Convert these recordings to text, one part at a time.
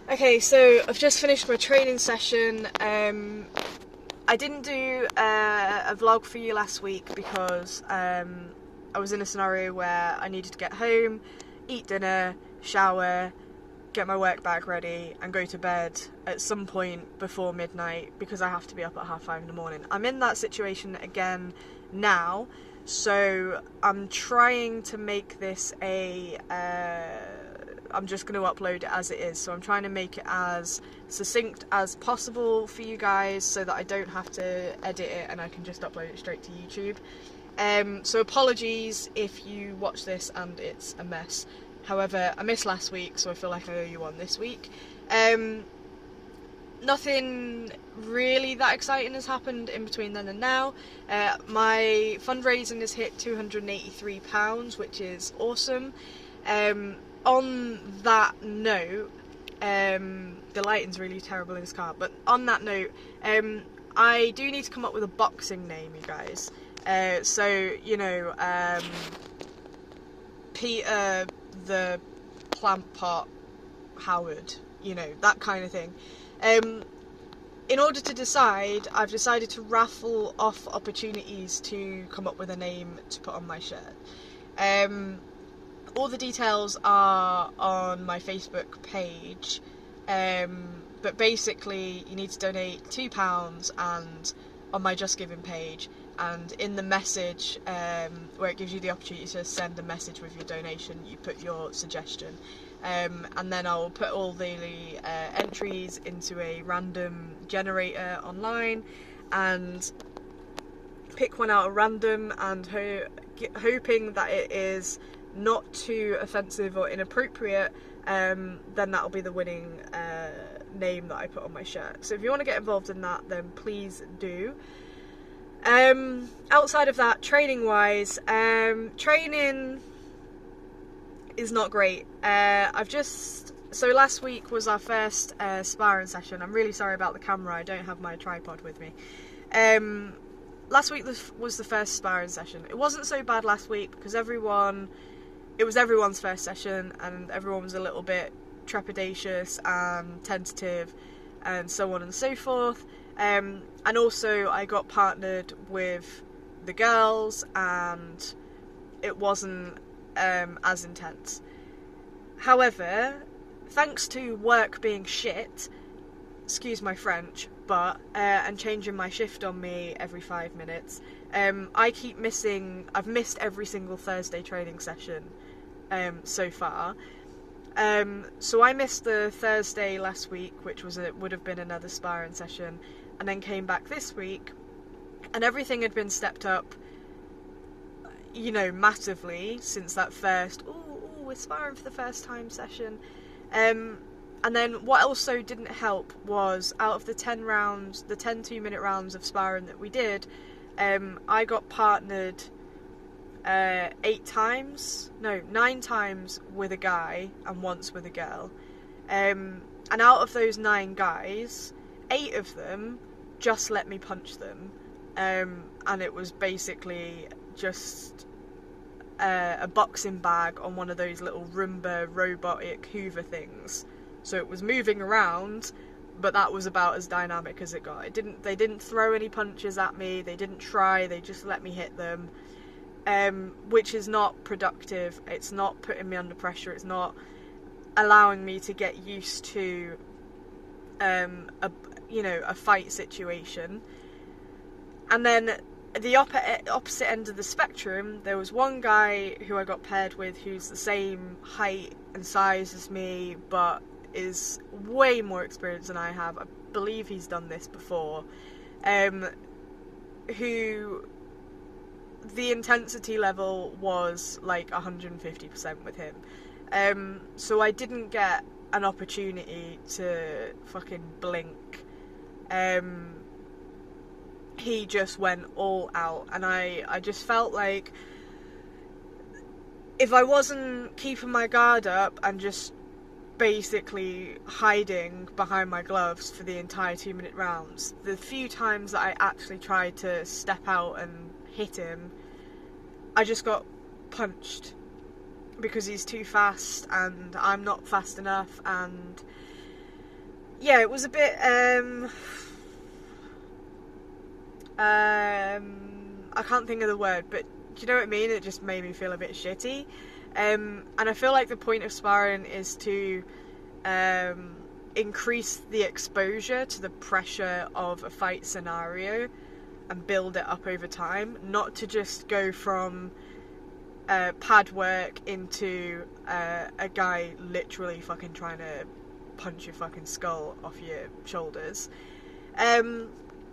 Okay, so I've just finished my training session. I didn't do a vlog for you last week because I was in a scenario where I needed to get home, eat dinner, shower, get my work bag ready and go to bed at some point before midnight because I have to be up at 5:30 in the morning. I'm in that situation again now, so I'm trying to make this I'm just going to upload it as it is, so I'm trying to make it as succinct as possible for you guys so that I don't have to edit it and I can just upload it straight to YouTube. So apologies if you watch this and it's a mess. However, I missed last week, so I feel like I owe you one this week. Nothing really that exciting has happened in between then and now. My fundraising has hit £283, which is awesome. On that note, the lighting's really terrible in this car, but on that note, I do need to come up with a boxing name, you guys. So, you know, Peter the Plant Pot Howard, you know, that kind of thing. In order to decide, I've decided to raffle off opportunities to come up with a name to put on my shirt. All the details are on my Facebook page, but basically you need to donate £2 and on my Just Giving page, and in the message where it gives you the opportunity to send a message with your donation, you put your suggestion, and then I'll put all the entries into a random generator online and pick one out at random, and hoping that it is not too offensive or inappropriate, then that'll be the winning name that I put on my shirt. So if you want to get involved in that, then please do. Outside of that, training wise, training is not great. So last week was our first sparring session. I'm really sorry about the camera, I don't have my tripod with me. Last week was the first sparring session. It wasn't so bad last week because it was everyone's first session and everyone was a little bit trepidatious and tentative and so on and so forth. And also I got partnered with the girls and it wasn't as intense. However, thanks to work being shit, excuse my French, but and changing my shift on me every 5 minutes, I've missed every single Thursday training session so far. So I missed the Thursday last week, which would have been another sparring session, and then came back this week, and everything had been stepped up, you know, massively since that first, we're sparring for the first time session. And then what also didn't help was out of the 10 2-minute rounds of sparring that we did, I got partnered 9 times with a guy and once with a girl. And out of those 9 guys, 8 of them just let me punch them. And it was basically just a boxing bag on one of those little Roomba robotic Hoover things. So it was moving around, but that was about as dynamic as it got. They didn't throw any punches at me, they didn't try, they just let me hit them. Which is not productive, it's not putting me under pressure, it's not allowing me to get used to a fight situation. And then the opposite end of the spectrum, there was one guy who I got paired with who's the same height and size as me, but is way more experienced than I have. I believe he's done this before. Who the intensity level was like 150% with him. So I didn't get an opportunity to fucking blink. He just went all out, and I just felt like if I wasn't keeping my guard up and just basically hiding behind my gloves for the entire 2-minute rounds, the few times that I actually tried to step out and hit him, I just got punched because he's too fast and I'm not fast enough, and yeah, it was a bit, I can't think of the word, but do you know what I mean? It just made me feel a bit shitty. And I feel like the point of sparring is to increase the exposure to the pressure of a fight scenario and build it up over time, not to just go from pad work into a guy literally fucking trying to punch your fucking skull off your shoulders. And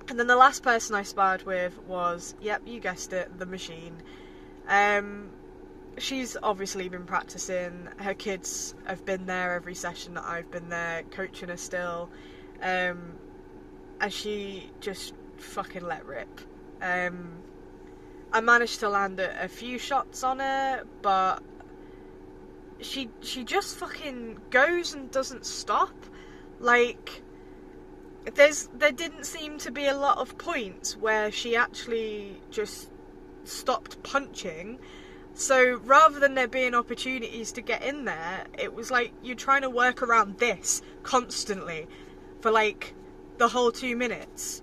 then the last person I sparred with was, yep, you guessed it, the Machine. She's obviously been practicing. Her kids have been there every session that I've been there, coaching her still. And she just fucking let rip. I managed to land a few shots on her, but she just fucking goes and doesn't stop. Like, there didn't seem to be a lot of points where she actually just stopped punching. So rather than there being opportunities to get in there, it was like you're trying to work around this constantly for like the whole 2 minutes.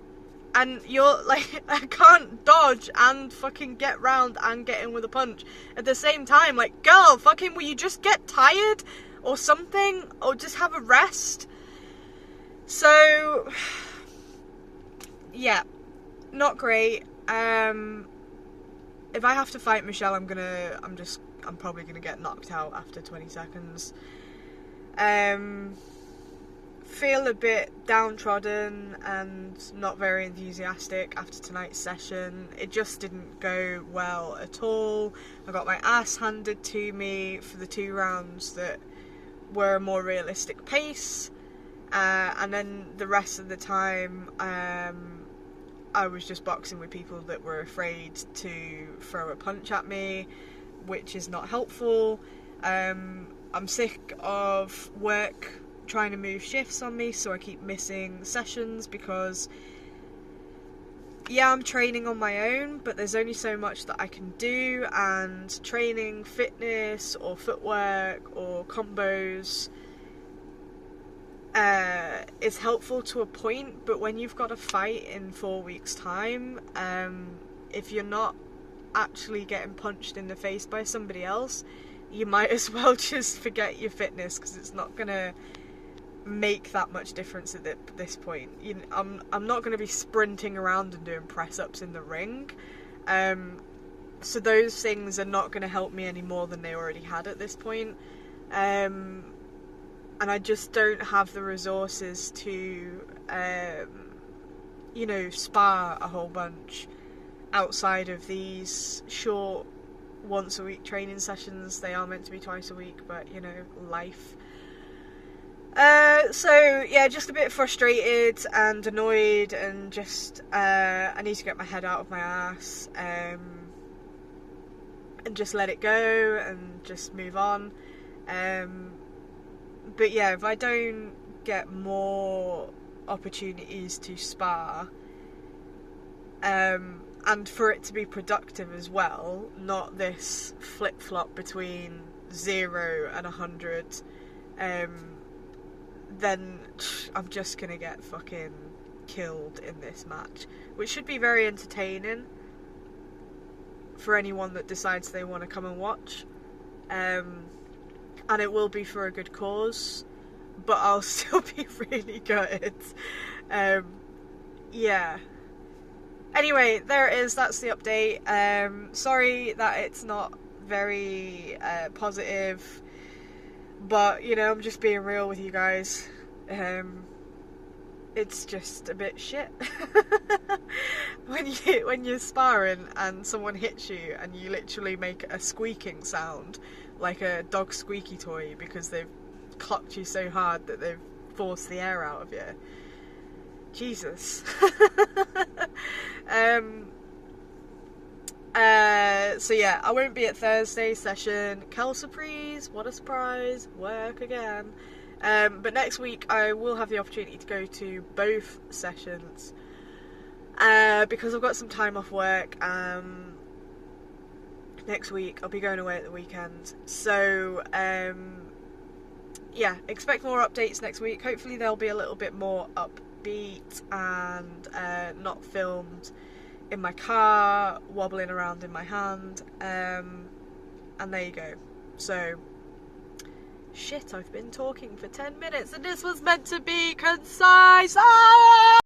And you're like, I can't dodge and fucking get round and get in with a punch at the same time. Like, girl, fucking will you just get tired or something? Or just have a rest? So, yeah, not great. If I have to fight Michelle, I'm probably gonna get knocked out after 20 seconds. Feel a bit downtrodden and not very enthusiastic after tonight's session. It just didn't go well at all. I got my ass handed to me for the 2 rounds that were a more realistic pace. And then the rest of the time, I was just boxing with people that were afraid to throw a punch at me, which is not helpful. I'm sick of work trying to move shifts on me, so I keep missing sessions because, yeah, I'm training on my own, but there's only so much that I can do, and training fitness or footwork or combos is helpful to a point, but when you've got a fight in 4 weeks' time, if you're not actually getting punched in the face by somebody else, you might as well just forget your fitness, because it's not gonna make that much difference at this point. I'm not gonna be sprinting around and doing press-ups in the ring, so those things are not gonna help me any more than they already had at this point. And I just don't have the resources to, spar a whole bunch outside of these short once-a-week training sessions. They are meant to be twice a week, but, life. So, yeah, just a bit frustrated and annoyed, and just, I need to get my head out of my ass, and just let it go, and just move on. But yeah, if I don't get more opportunities to spar, and for it to be productive as well, not this flip-flop between 0 and 100, then I'm just gonna get fucking killed in this match, which should be very entertaining for anyone that decides they want to come and watch. And it will be for a good cause, but I'll still be really gutted. Yeah. Anyway, there it is, that's the update. Sorry that it's not very positive, but, I'm just being real with you guys. It's just a bit shit. When you're sparring and someone hits you and you literally make a squeaking sound, like a dog squeaky toy, because they've clocked you so hard that they've forced the air out of you. Jesus. So yeah, I won't be at Thursday's session. Kel surprise, what a surprise, work again. But next week I will have the opportunity to go to both sessions, because I've got some time off work. Next week I'll be going away at the weekend, so yeah, expect more updates next week. Hopefully they'll be a little bit more upbeat and not filmed in my car, wobbling around in my hand. And there you go. So, shit, I've been talking for 10 minutes and this was meant to be concise. Ah!